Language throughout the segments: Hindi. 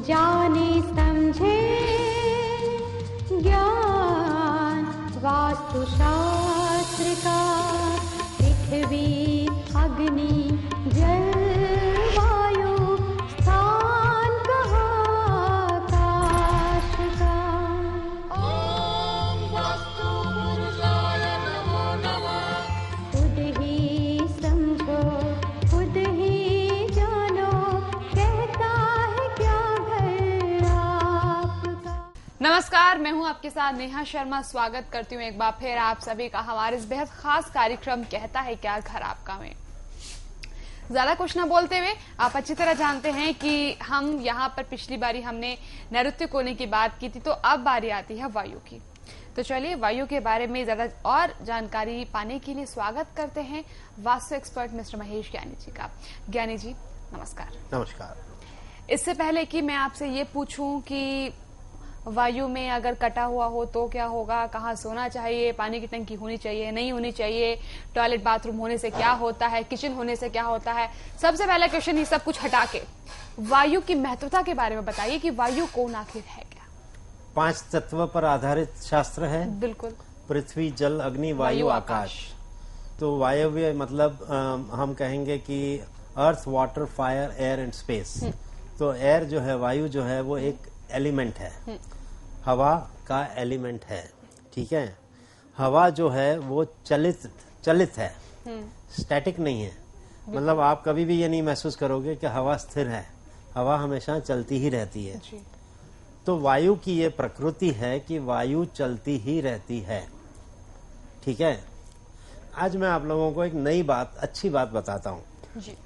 जाने समझे ज्ञान वास्तुशास्त्र का, पृथ्वी अग्नि जल वायु स्थान कहाँ आकाश का। ओम वास्तु पुरुषाय नमो नमः। खुद ही समझो खुद ही जानो, कहता है क्या घर आपका। नमस्कार, मैं हूं आपके साथ नेहा शर्मा। स्वागत करती हूं एक बार फिर आप सभी का हमारे इस बेहद खास कार्यक्रम कहता है क्या घर आपका में। ज्यादा कुछ ना बोलते हुए आप अच्छी तरह जानते हैं कि हम यहाँ पर पिछली बारी हमने नैऋत्य कोने की बात की थी, तो अब बारी आती है वायु की। तो चलिए वायु के बारे में ज्यादा और जानकारी पाने के लिए स्वागत करते हैं वास्तु एक्सपर्ट मिस्टर महेश ज्ञानी जी का। ज्ञानी जी नमस्कार। नमस्कार। इससे पहले कि मैं आपसे ये पूछूं कि वायु में अगर कटा हुआ हो तो क्या होगा, कहाँ सोना चाहिए, पानी की टंकी होनी चाहिए नहीं होनी चाहिए, टॉयलेट बाथरूम होने से क्या होता है, किचन होने से क्या होता है, सबसे पहला क्वेश्चन ये सब कुछ हटा के वायु की महत्वता के बारे में बताइए कि वायु कौन आखिर है क्या। 5 तत्व पर आधारित शास्त्र है। बिल्कुल। पृथ्वी जल अग्नि वायु आकाश। तो वायव्य मतलब हम कहेंगे कि earth water fire air and space. तो एयर जो है, वायु जो है वो एक एलिमेंट है, हवा का एलिमेंट है। ठीक है। हवा जो है वो चलित है, स्टैटिक नहीं है। मतलब आप कभी भी ये नहीं महसूस करोगे कि हवा स्थिर है, हवा हमेशा चलती ही रहती है। तो वायु की ये प्रकृति है कि वायु चलती ही रहती है। ठीक है। आज मैं आप लोगों को एक नई बात, अच्छी बात बताता हूं जी।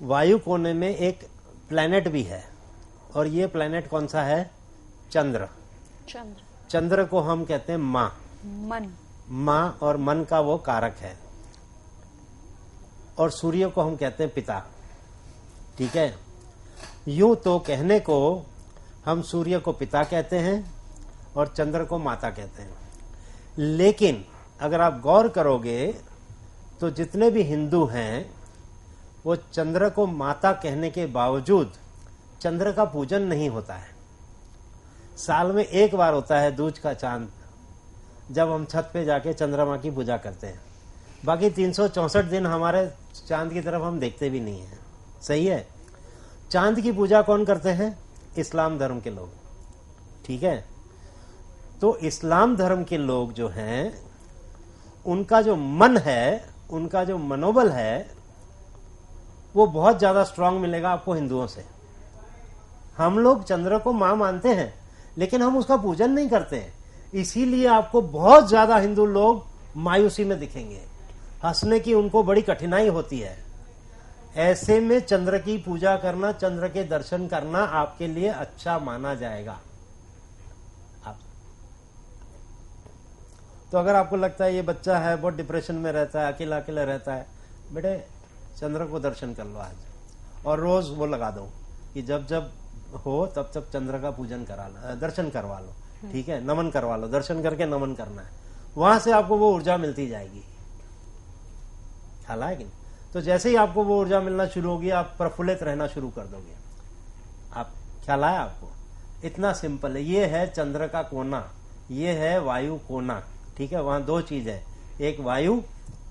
वायु कोने में एक प्लैनेट भी है, और ये प्लैनेट कौन सा है? चंद्र। चंद्र को हम कहते हैं माँ, और मन का वो कारक है। और सूर्य को हम कहते हैं पिता। ठीक है। यूं तो कहने को हम सूर्य को पिता कहते हैं और चंद्र को माता कहते हैं, लेकिन अगर आप गौर करोगे तो जितने भी हिंदू हैं वो चंद्र को माता कहने के बावजूद चंद्र का पूजन नहीं होता है। साल में एक बार होता है दूज का चांद, जब हम छत पे जाके चंद्रमा की पूजा करते हैं। बाकी 364 दिन हमारे चांद की तरफ हम देखते भी नहीं है। सही है। चांद की पूजा कौन करते हैं? इस्लाम धर्म के लोग। ठीक है। तो इस्लाम धर्म के लोग जो हैं, उनका जो मन है, उनका जो मनोबल है, वो बहुत ज्यादा स्ट्रांग मिलेगा आपको हिंदुओं से। हम लोग चंद्र को मां मानते हैं, लेकिन हम उसका पूजन नहीं करते हैं। इसीलिए आपको बहुत ज्यादा हिंदू लोग मायूसी में दिखेंगे, हंसने की उनको बड़ी कठिनाई होती है। ऐसे में चंद्र की पूजा करना, चंद्र के दर्शन करना आपके लिए अच्छा माना जाएगा। तो अगर आपको लगता है ये बच्चा है बहुत डिप्रेशन में रहता है, अकेला अकेला रहता है, बेटे चंद्र को दर्शन कर लो आज, और रोज वो लगा दो कि जब जब हो तब तब चंद्र का पूजन करा लो, दर्शन करवा लो। ठीक है। नमन करवा लो, दर्शन करके नमन करना है, वहां से आपको वो ऊर्जा मिलती जाएगी। ख्याल है कि नहीं? तो जैसे ही आपको वो ऊर्जा मिलना शुरू होगी, आप प्रफुल्लित रहना शुरू कर दोगे। आप ख्याल आया आपको? इतना सिंपल है। ये है चंद्र का कोना, ये है वायु कोना। ठीक है। वहां 2 चीज है, एक वायु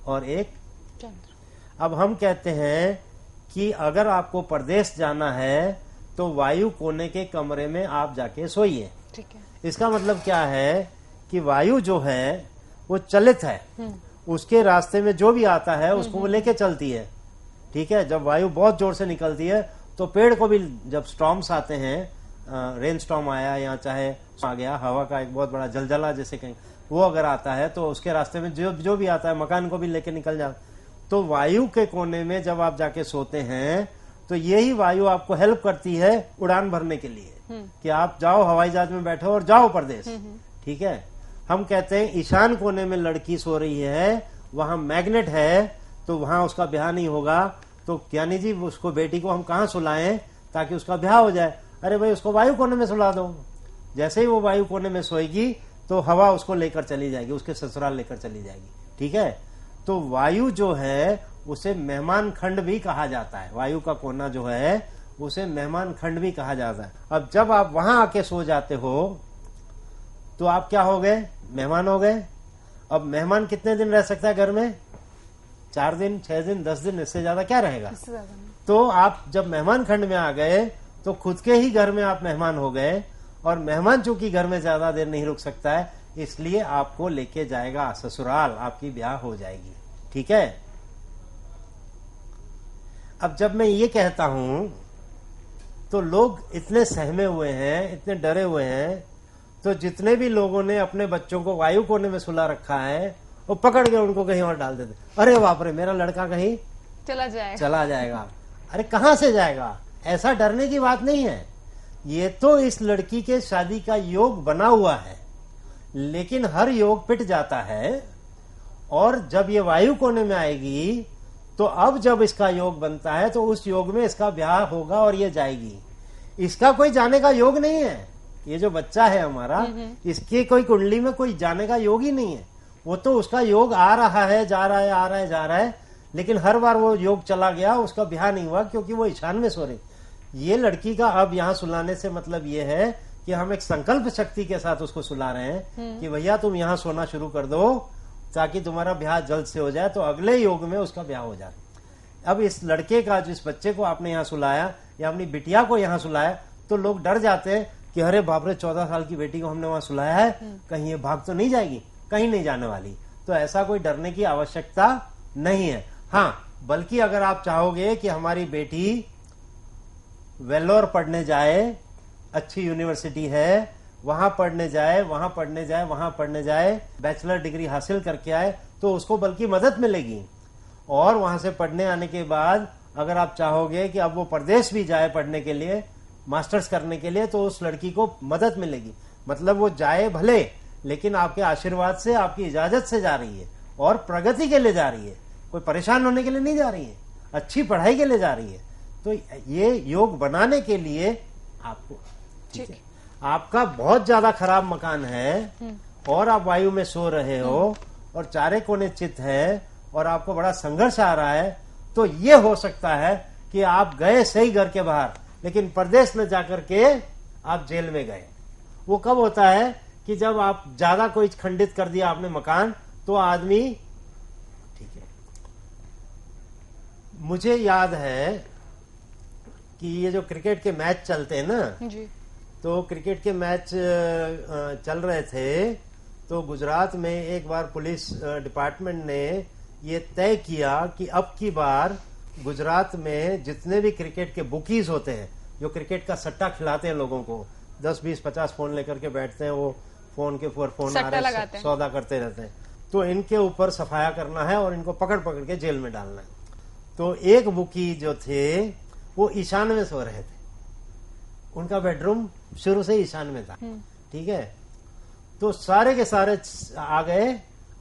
और एक चंद्र। अब हम कहते हैं कि अगर आपको परदेश जाना है तो वायु कोने के कमरे में आप जाके सोइए। ठीक है। इसका मतलब क्या है कि वायु जो है वो चलित है, उसके रास्ते में जो भी आता है उसको वो लेके चलती है। ठीक है। जब वायु बहुत जोर से निकलती है तो पेड़ को भी, जब स्टॉर्म्स आते हैं, रेन स्टॉर्म आया या चाहे आ गया, हवा का एक बहुत बड़ा जलजला जैसे कहीं, वो अगर आता है तो उसके रास्ते में जो भी आता है मकान को भी लेके निकल जाता। तो वायु के कोने में जब आप जाके सोते हैं तो यही वायु आपको हेल्प करती है उड़ान भरने के लिए, कि आप जाओ हवाई जहाज में बैठो और जाओ परदेश। ठीक है। हम कहते हैं ईशान कोने में लड़की सो रही है, वहां मैग्नेट है, तो वहां उसका ब्याह नहीं होगा। तो ज्ञानी जी उसको, बेटी को हम कहां सुलाएं ताकि उसका ब्याह हो जाए? अरे भाई उसको वायु कोने में सुला दो। जैसे ही वो वायु कोने में सोएगी तो हवा उसको लेकर चली जाएगी, उसके ससुराल लेकर चली जाएगी। ठीक है। तो वायु जो है उसे मेहमान खंड भी कहा जाता है। वायु का कोना जो है उसे मेहमान खंड भी कहा जाता है। अब जब आप वहां आके सो जाते हो तो आप क्या हो गए? मेहमान हो गए। अब मेहमान कितने दिन रह सकता है घर में? 4 दिन, 6 दिन, 10 दिन, इससे ज्यादा क्या रहेगा? इससे ज्यादा नहीं। तो आप जब मेहमान खंड में आ गए तो खुद के ही घर में आप मेहमान हो गए, और मेहमान चूंकि घर में ज्यादा देर नहीं रुक सकता है, इसलिए आपको लेके जाएगा ससुराल, आपकी ब्याह हो जाएगी। ठीक है। अब जब मैं ये कहता हूं तो लोग इतने सहमे हुए हैं, इतने डरे हुए हैं, तो जितने भी लोगों ने अपने बच्चों को वायु कोने में सुला रखा है वो पकड़ के उनको कहीं और डाल देते। अरे बाप रे, मेरा लड़का कहीं चला जाएगा। अरे कहां से जाएगा? ऐसा डरने की बात नहीं है। ये तो इस लड़की के शादी का योग बना हुआ है, लेकिन हर योग पिट जाता है, और जब ये वायु कोने में आएगी तो अब जब इसका योग बनता है तो उस योग में इसका ब्याह होगा और ये जाएगी। इसका कोई जाने का योग नहीं है। ये जो बच्चा है हमारा, इसके कोई कुंडली में कोई जाने का योग ही नहीं है। वो तो उसका योग आ रहा है, जा रहा है, आ रहा है, जा रहा है, लेकिन हर बार वो योग चला गया, उसका ब्याह नहीं हुआ क्योंकि वो ईशान में सो रही। ये लड़की का अब यहाँ सुलाने से मतलब ये है कि हम एक संकल्प शक्ति के साथ उसको सुला रहे हैं कि भैया तुम यहाँ सोना शुरू कर दो ताकि तुम्हारा ब्याह जल्द से हो जाए, तो अगले योग में उसका ब्याह हो जाए। अब इस लड़के का, जिस बच्चे को आपने यहाँ सुलाया या अपनी बिटिया को यहाँ सुलाया, तो लोग डर जाते हैं कि अरे बाप रे, 14 साल की बेटी को हमने वहां सुलाया है, कहीं ये भाग तो नहीं जाएगी? कहीं नहीं जाने वाली। तो ऐसा कोई डरने की आवश्यकता नहीं है। हाँ, बल्कि अगर आप चाहोगे कि हमारी बेटी वेल्लोर पढ़ने जाए, अच्छी यूनिवर्सिटी है, वहां पढ़ने जाए, वहां पढ़ने जाए, वहां पढ़ने जाए, बैचलर डिग्री हासिल करके आए, तो उसको बल्कि मदद मिलेगी। और वहां से पढ़ने आने के बाद अगर आप चाहोगे कि अब वो प्रदेश भी जाए पढ़ने के लिए, मास्टर्स करने के लिए, तो उस लड़की को मदद मिलेगी। मतलब वो जाए भले, लेकिन आपके आशीर्वाद से, आपकी इजाजत से जा रही है और प्रगति के लिए जा रही है, कोई परेशान होने के लिए नहीं जा रही है, अच्छी पढ़ाई के लिए जा रही है। तो ये योग बनाने के लिए आपको, ठीक है, आपका बहुत ज्यादा खराब मकान है और आप वायु में सो रहे हो और चारे कोने चित है और आपको बड़ा संघर्ष आ रहा है, तो ये हो सकता है कि आप गए सही घर के बाहर, लेकिन प्रदेश में जाकर के आप जेल में गए। वो कब होता है कि जब आप ज्यादा कोई खंडित कर दिया आपने मकान, तो आदमी, ठीक है। मुझे याद है कि ये जो क्रिकेट के मैच चलते हैं ना जी, तो क्रिकेट के मैच चल रहे थे, तो गुजरात में एक बार पुलिस डिपार्टमेंट ने ये तय किया कि अब की बार गुजरात में जितने भी क्रिकेट के बुकीज होते हैं, जो क्रिकेट का सट्टा खिलाते हैं लोगों को, 10, 20, 50 फोन लेकर के बैठते हैं, वो फोन के ऊपर फोन आ रहे हैं, सौदा करते रहते हैं, तो इनके ऊपर सफाया करना है और इनको पकड़ पकड़ के जेल में डालना है। तो एक बुकी जो थे वो ईशान में सो रहे थे, उनका बेडरूम शुरू से ईशान में था, ठीक है। तो सारे के सारे आ गए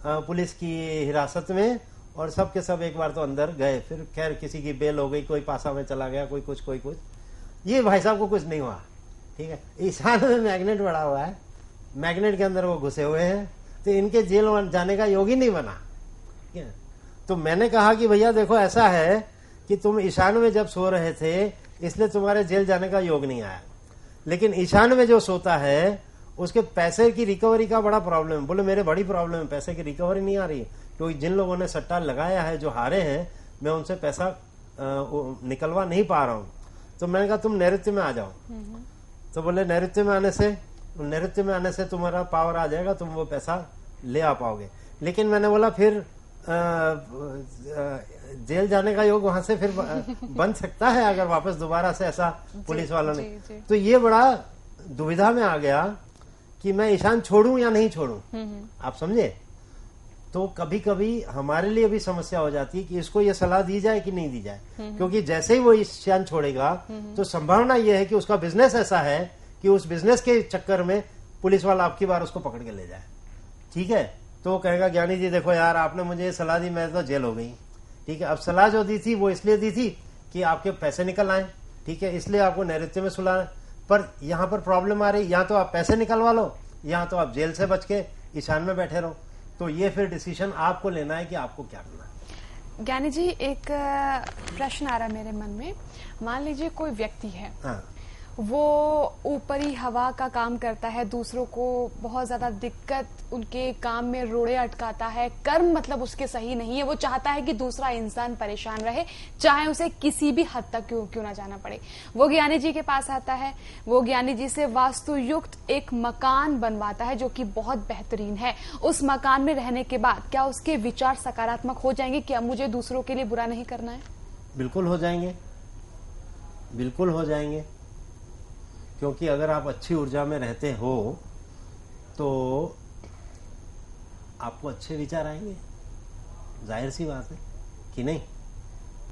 पुलिस की हिरासत में, और सब के सब एक बार तो अंदर गए। फिर खैर किसी की बेल हो गई, कोई पासा में चला गया, कोई कुछ, कोई कुछ। ये भाई साहब को कुछ नहीं हुआ, ठीक है। ईशान में मैग्नेट बड़ा हुआ है, मैग्नेट के अंदर वो घुसे हुए हैं, तो इनके जेल जाने का योग ही नहीं बना, ठीक है। तो मैंने कहा कि भैया देखो, ऐसा है कि तुम ईशान में जब सो रहे थे इसलिए तुम्हारे जेल जाने का योग नहीं आया, लेकिन ईशान में जो सोता है उसके पैसे की रिकवरी का बड़ा प्रॉब्लम है। बोले मेरे बड़ी प्रॉब्लम है, पैसे की रिकवरी नहीं आ रही है, क्योंकि जिन लोगों ने सट्टा लगाया है, जो हारे हैं, मैं उनसे पैसा निकलवा नहीं पा रहा हूँ। तो मैंने कहा तुम नैऋत्य में आ जाओ। तो बोले नैऋत्य में आने से तुम्हारा पावर आ जाएगा, तुम वो पैसा ले आ पाओगे। लेकिन मैंने बोला फिर जेल जाने का योग वहां से फिर बन सकता है अगर वापस दोबारा से ऐसा पुलिस वालों ने। तो ये बड़ा दुविधा में आ गया कि मैं ईशान छोड़ूं या नहीं छोड़ूं, आप समझे। तो कभी कभी हमारे लिए भी समस्या हो जाती है कि इसको ये सलाह दी जाए कि नहीं दी जाए, क्योंकि जैसे ही वो ईशान छोड़ेगा तो संभावना ये है कि उसका बिजनेस ऐसा है कि उस बिजनेस के चक्कर में पुलिस वाला आपकी बार उसको पकड़ के ले जाए, ठीक है। तो वो कहेगा ज्ञानी जी देखो यार, आपने मुझे ये सलाह दी, मैं तो जेल हो गई, ठीक है। अब सलाह जो दी थी वो इसलिए दी थी कि आपके पैसे निकल आए, ठीक है, इसलिए आपको नैऋत्य में सुलाना। पर यहाँ पर प्रॉब्लम आ रही, या तो आप पैसे निकलवा लो, या तो आप जेल से बच के ईशान में बैठे रहो। तो ये फिर डिसीजन आपको लेना है कि आपको क्या करना है। ज्ञानी जी, एक प्रश्न आ रहा है मेरे मन में। मान लीजिए कोई व्यक्ति है, हाँ, वो ऊपरी हवा का काम करता है, दूसरों को बहुत ज्यादा दिक्कत उनके काम में रोड़े अटकाता है, कर्म मतलब उसके सही नहीं है, वो चाहता है कि दूसरा इंसान परेशान रहे, चाहे उसे किसी भी हद तक क्यों ना जाना पड़े। वो ज्ञानी जी के पास आता है, वो ज्ञानी जी से वास्तुयुक्त एक मकान बनवाता है जो कि बहुत बेहतरीन है। उस मकान में रहने के बाद क्या उसके विचार सकारात्मक हो जाएंगे कि अब मुझे दूसरों के लिए बुरा नहीं करना है? बिल्कुल हो जाएंगे, बिल्कुल हो जाएंगे। क्योंकि अगर आप अच्छी ऊर्जा में रहते हो तो आपको अच्छे विचार आएंगे, जाहिर सी बात है कि नहीं।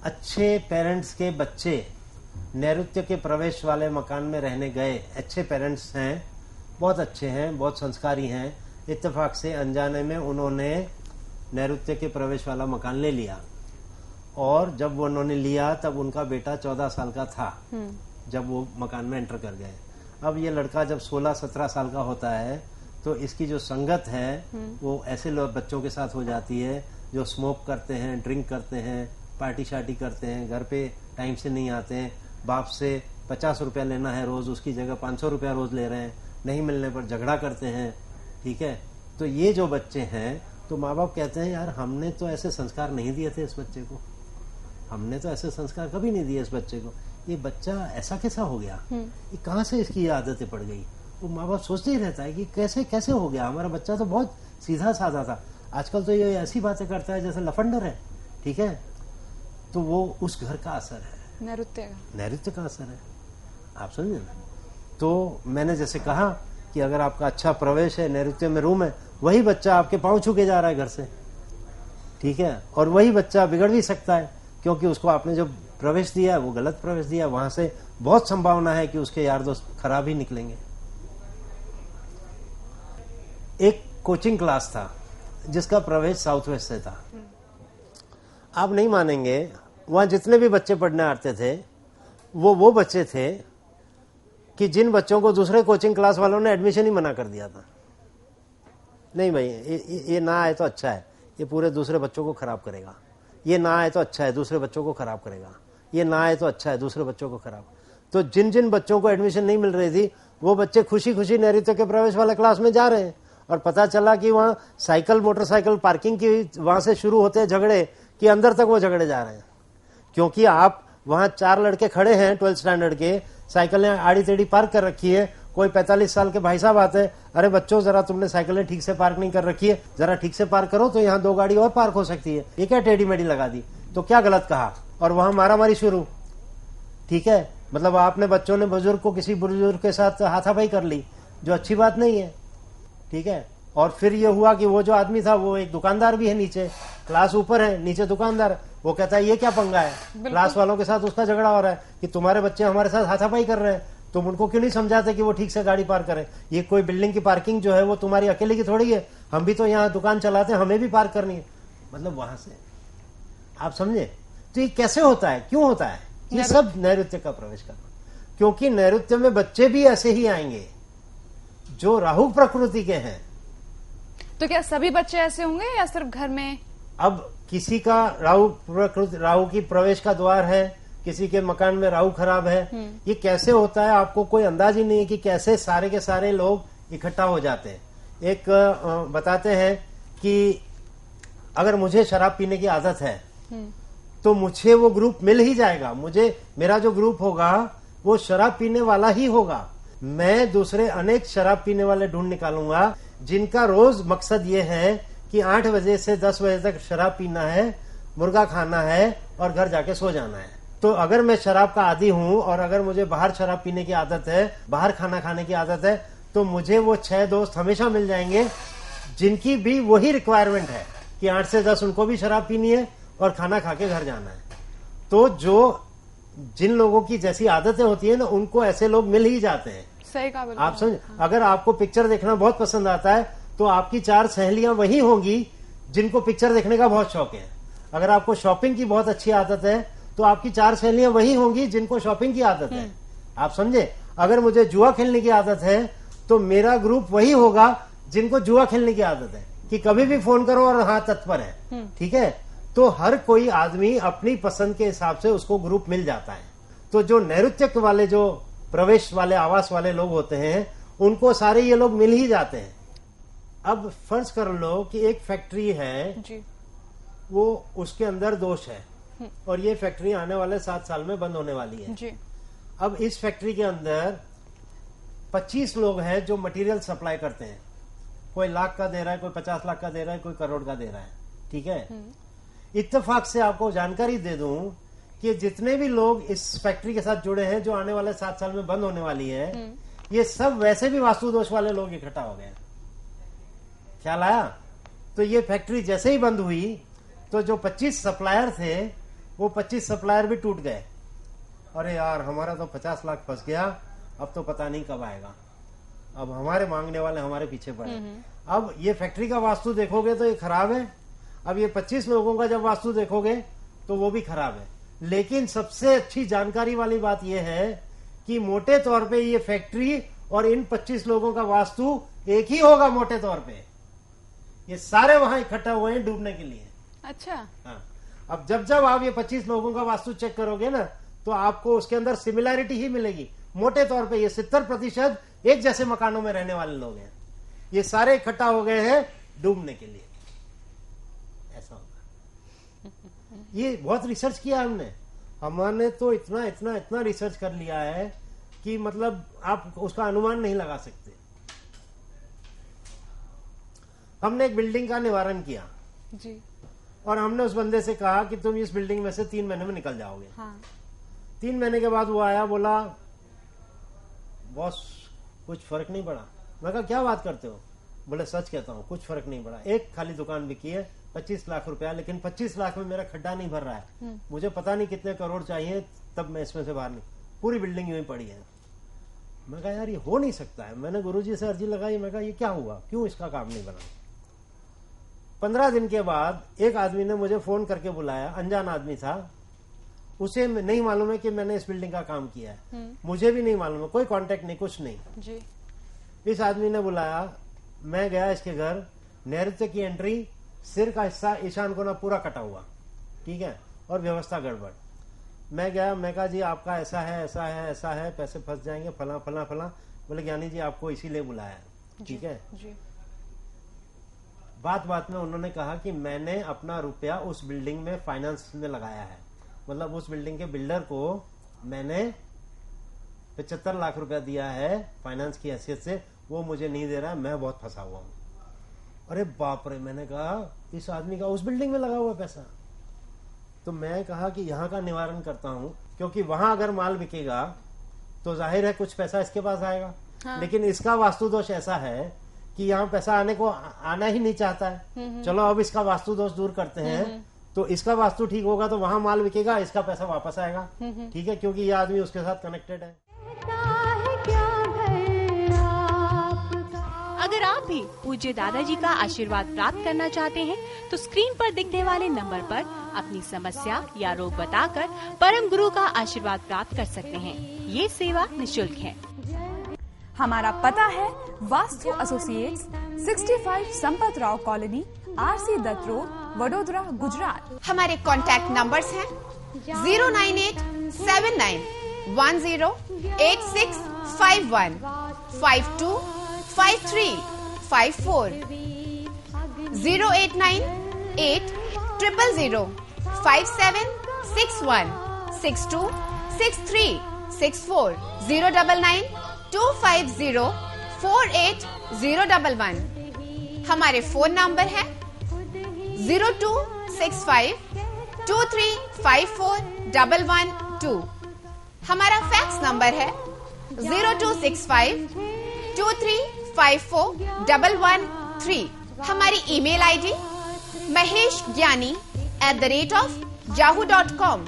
अच्छे पेरेंट्स के बच्चे नैऋत्य के प्रवेश वाले मकान में रहने गए, अच्छे पेरेंट्स हैं, बहुत अच्छे हैं, बहुत संस्कारी हैं, इत्तेफाक से अनजाने में उन्होंने नैऋत्य के प्रवेश वाला मकान ले लिया। और जब वो उन्होंने लिया तब उनका बेटा 14 साल का था जब वो मकान में एंटर कर गए। अब ये लड़का जब 16-17 साल का होता है तो इसकी जो संगत है वो ऐसे लोग बच्चों के साथ हो जाती है जो स्मोक करते हैं, ड्रिंक करते हैं, पार्टी शार्टी करते हैं, घर पे टाइम से नहीं आते हैं, बाप से 50 रुपया लेना है रोज, उसकी जगह 500 रुपया रोज ले रहे हैं, नहीं मिलने पर झगड़ा करते हैं। ठीक है, तो ये जो बच्चे हैं तो माँ बाप कहते हैं यार हमने तो ऐसे संस्कार नहीं दिए थे इस बच्चे को, हमने तो ऐसे संस्कार कभी नहीं दिए इस बच्चे को, ये बच्चा ऐसा कैसा हो गया, ये कहाँ से इसकी ये आदतें पड़ गई। वो माँ बाप सोचते ही रहता है कि कैसे कैसे हो गया, हमारा बच्चा तो बहुत सीधा साधा था, आजकल तो ये ऐसी बातें करता है जैसे लफंडर है। ठीक है, तो वो उस घर का असर है, नैऋत्य का असर है, आप समझे ना। तो मैंने जैसे कहा कि अगर आपका अच्छा प्रवेश है, नैऋत्य में रूम है, वही बच्चा आपके पांव छू के जा रहा है घर से। ठीक है, और वही बच्चा बिगड़ भी सकता है क्योंकि उसको आपने जो प्रवेश दिया है वो गलत प्रवेश दिया, वहां से बहुत संभावना है कि उसके यार दोस्त खराब ही निकलेंगे। एक कोचिंग क्लास था जिसका प्रवेश साउथ वेस्ट से था। आप नहीं मानेंगे, वहां जितने भी बच्चे पढ़ने आते थे वो बच्चे थे कि जिन बच्चों को दूसरे कोचिंग क्लास वालों ने एडमिशन ही मना कर दिया था। नहीं भाई, ये ना आए तो अच्छा है, ये पूरे दूसरे बच्चों को खराब करेगा, ये ना आए तो अच्छा है, दूसरे बच्चों को खराब करेगा, ये ना आए तो अच्छा है, दूसरे बच्चों को खराब। तो जिन जिन बच्चों को एडमिशन नहीं मिल रही थी वो बच्चे खुशी खुशी नैऋत्य के प्रवेश वाले क्लास में जा रहे हैं। और पता चला कि वहां साइकिल मोटरसाइकिल पार्किंग की वहां से शुरू होते हैं झगड़े कि अंदर तक वो झगड़े जा रहे हैं। क्योंकि आप वहां 4 लड़के खड़े हैं 12th स्टैंडर्ड के, साइकिलें आड़ी टेढ़ी पार्क कर रखी है, कोई 45 साल के भाई साहब आते हैं, अरे बच्चों जरा तुमने साइकिलें ठीक से पार्क नहीं कर रखी है, जरा ठीक से पार्क करो तो यहाँ 2 गाड़ी और पार्क हो सकती है, ये क्या टेढ़ी मेढ़ी लगा दी, तो क्या गलत कहा, और वहां मारामारी शुरू। ठीक है, मतलब आपने बच्चों ने बुजुर्ग को किसी बुजुर्ग के साथ हाथापाई कर ली, जो अच्छी बात नहीं है। ठीक है, और फिर ये हुआ कि वो जो आदमी था वो एक दुकानदार भी है, नीचे क्लास ऊपर है, नीचे दुकानदार, वो कहता है ये क्या पंगा है, क्लास वालों के साथ उसका झगड़ा हो रहा है कि तुम्हारे बच्चे हमारे साथ हाथापाई कर रहे हैं, तुम उनको क्यों नहीं समझाते कि वो ठीक से गाड़ी पार्क करें, ये कोई बिल्डिंग की पार्किंग जो है वो तुम्हारी अकेले की थोड़ी है, हम भी तो यहाँ दुकान चलाते हैं, हमें भी पार्क करनी है। मतलब वहां से आप समझे, तो ये कैसे होता है, क्यों होता है, ये सब नैऋत्य का प्रवेश करना। क्योंकि नैऋत्य में बच्चे भी ऐसे ही आएंगे जो राहु प्रकृति के हैं। तो क्या सभी बच्चे ऐसे होंगे या सिर्फ घर में? अब किसी का राहु की प्रवेश का द्वार है, किसी के मकान में राहु खराब है, ये कैसे होता है आपको कोई अंदाज ही नहीं है कि कैसे सारे के सारे लोग इकट्ठा हो जाते हैं। एक बताते हैं कि अगर मुझे शराब पीने की आदत है तो मुझे वो ग्रुप मिल ही जाएगा, मुझे मेरा जो ग्रुप होगा वो शराब पीने वाला ही होगा। मैं दूसरे अनेक शराब पीने वाले ढूंढ निकालूंगा जिनका रोज मकसद ये है कि 8 बजे से 10 बजे तक शराब पीना है, मुर्गा खाना है और घर जाके सो जाना है। तो अगर मैं शराब का आदी हूं और अगर मुझे बाहर शराब पीने की आदत है, बाहर खाना खाने की आदत है, तो मुझे वो 6 दोस्त हमेशा मिल जाएंगे जिनकी भी वही रिक्वायरमेंट है कि 8 से 10 उनको भी शराब पीनी है और खाना खा के घर जाना है। तो जो जिन लोगों की जैसी आदतें होती है ना, उनको ऐसे लोग मिल ही जाते हैं। सही कहा। आप समझ, अगर आपको पिक्चर देखना बहुत पसंद आता है तो आपकी 4 सहेलियां वही होंगी जिनको पिक्चर देखने का बहुत शौक है। अगर आपको शॉपिंग की बहुत अच्छी आदत है तो आपकी 4 सहेलियां वही होंगी जिनको शॉपिंग की आदत है। आप समझे, अगर मुझे जुआ खेलने की आदत है तो मेरा ग्रुप वही होगा जिनको जुआ खेलने की आदत है कि कभी भी फोन करो और हाँ तत्पर है। ठीक है, तो हर कोई आदमी अपनी पसंद के हिसाब से उसको ग्रुप मिल जाता है। तो जो नैऋत्य वाले, जो प्रवेश वाले, आवास वाले लोग होते हैं, उनको सारे ये लोग मिल ही जाते हैं। अब फर्ज कर लो कि एक फैक्ट्री है जी। वो उसके अंदर दोष है और ये फैक्ट्री आने वाले 7 साल में बंद होने वाली है। जी। अब इस फैक्ट्री के अंदर 25 लोग हैं जो मटेरियल सप्लाई करते हैं। कोई लाख का दे रहा है, कोई 50 लाख का दे रहा है, कोई करोड़ का दे रहा है। ठीक है। इत्तेफाक से आपको जानकारी दे दूं कि जितने भी लोग इस फैक्ट्री के साथ जुड़े हैं जो आने वाले 7 साल में बंद होने वाली है, ये सब वैसे भी वास्तु दोष वाले लोग इकट्ठा हो गए। ख्याल आया? तो ये फैक्ट्री जैसे ही बंद हुई तो जो 25 सप्लायर थे वो 25 सप्लायर भी टूट गए। अरे यार, हमारा तो 50 लाख फंस गया, अब तो पता नहीं कब आएगा। अब हमारे मांगने वाले हमारे पीछे पड़े। अब ये फैक्ट्री का वास्तु देखोगे तो ये खराब है। अब ये 25 लोगों का जब वास्तु देखोगे तो वो भी खराब है। लेकिन सबसे अच्छी जानकारी वाली बात यह है कि मोटे तौर पे ये फैक्ट्री और इन 25 लोगों का वास्तु एक ही होगा। मोटे तौर पे ये सारे वहां इकट्ठा हुए हैं डूबने के लिए। अच्छा। हाँ। अब जब आप ये 25 लोगों का वास्तु चेक करोगे ना, तो आपको उसके अंदर सिमिलैरिटी ही मिलेगी। मोटे तौर पे ये 70% एक जैसे मकानों में रहने वाले लोग हैं। ये सारे इकट्ठा हो गए हैं डूबने के लिए। ऐसा होगा। ये बहुत रिसर्च किया हमने तो इतना रिसर्च कर लिया है कि मतलब आप उसका अनुमान नहीं लगा सकते। हमने एक बिल्डिंग का निवारण किया जी। और हमने उस बंदे से कहा कि तुम इस बिल्डिंग में से 3 महीने में निकल जाओगे। हाँ। 3 महीने के बाद वो आया, बोला बॉस कुछ फर्क नहीं पड़ा। मैं कहा क्या बात करते हो? बोले सच कहता हूँ, कुछ फर्क नहीं पड़ा। एक खाली दुकान बिकी है 25 लाख रुपया, लेकिन 25 लाख में मेरा खड्डा नहीं भर रहा है। मुझे पता नहीं कितने करोड़ चाहिए, तब मैं इसमें से बाहर नहीं। पूरी बिल्डिंग यूं ही पड़ी है। मैं कहा यार ये हो नहीं सकता है। मैंने गुरुजी से अर्जी लगाई। मैं कहा ये क्या हुआ, क्यों इसका काम नहीं बना? 15 दिन के बाद एक आदमी ने मुझे फोन करके बुलाया, अनजान आदमी था। उसे नहीं मालूम है कि मैंने इस बिल्डिंग का काम किया है। मुझे भी नहीं मालूम है, कोई कांटेक्ट नहीं, कुछ नहीं जी। इस आदमी ने बुलाया, मैं गया इसके घर। नैऋत्य की एंट्री, सिर का हिस्सा ईशान कोना पूरा कटा हुआ, ठीक है, और व्यवस्था गड़बड़। मैं गया, मैं कहा जी आपका ऐसा है, ऐसा है, ऐसा है, पैसे फंस जाएंगे, फला फला फला। बोले ज्ञानी जी आपको इसीलिए बुलाया है। ठीक है जी। बात में उन्होंने कहा कि मैंने अपना रुपया उस बिल्डिंग में फाइनेंस में लगाया है। मतलब उस बिल्डिंग के बिल्डर को मैंने 75 लाख रुपया दिया है फाइनेंस की हैसियत से, वो मुझे नहीं दे रहा है, मैं बहुत फंसा हुआ हूं। अरे बाप रे, मैंने कहा इस आदमी का उस बिल्डिंग में लगा हुआ पैसा। तो मैं कहा कि यहाँ का निवारण करता हूं, क्योंकि वहां अगर माल बिकेगा तो जाहिर है कुछ पैसा इसके पास आएगा। हाँ। लेकिन इसका वास्तु दोष ऐसा है कि यहाँ पैसा आना ही नहीं चाहता है। चलो अब इसका वास्तु दोष दूर करते हैं, तो इसका वास्तु ठीक होगा तो वहां माल बिकेगा, इसका पैसा वापस आएगा। ठीक है, क्योंकि ये आदमी उसके साथ कनेक्टेड है। अगर आप भी पूज्य दादाजी का आशीर्वाद प्राप्त करना चाहते हैं तो स्क्रीन पर दिखने वाले नंबर पर अपनी समस्या या रोग बताकर परम गुरु का आशीर्वाद प्राप्त कर सकते हैं। ये सेवा निःशुल्क है। हमारा पता है Vastu associates, 65 Sampat Rao colony, RC Dutt road, Vadodara, Gujarat. हमारे कॉन्टैक्ट नंबर्स हैं 09879108651, 525354, 08980005761, 626364, 09925048011। हमारे फोन नंबर है 026523541112। हमारा फैक्स नंबर है 026523541113। हमारी ईमेल आईडी maheshgyani@yahoo.com।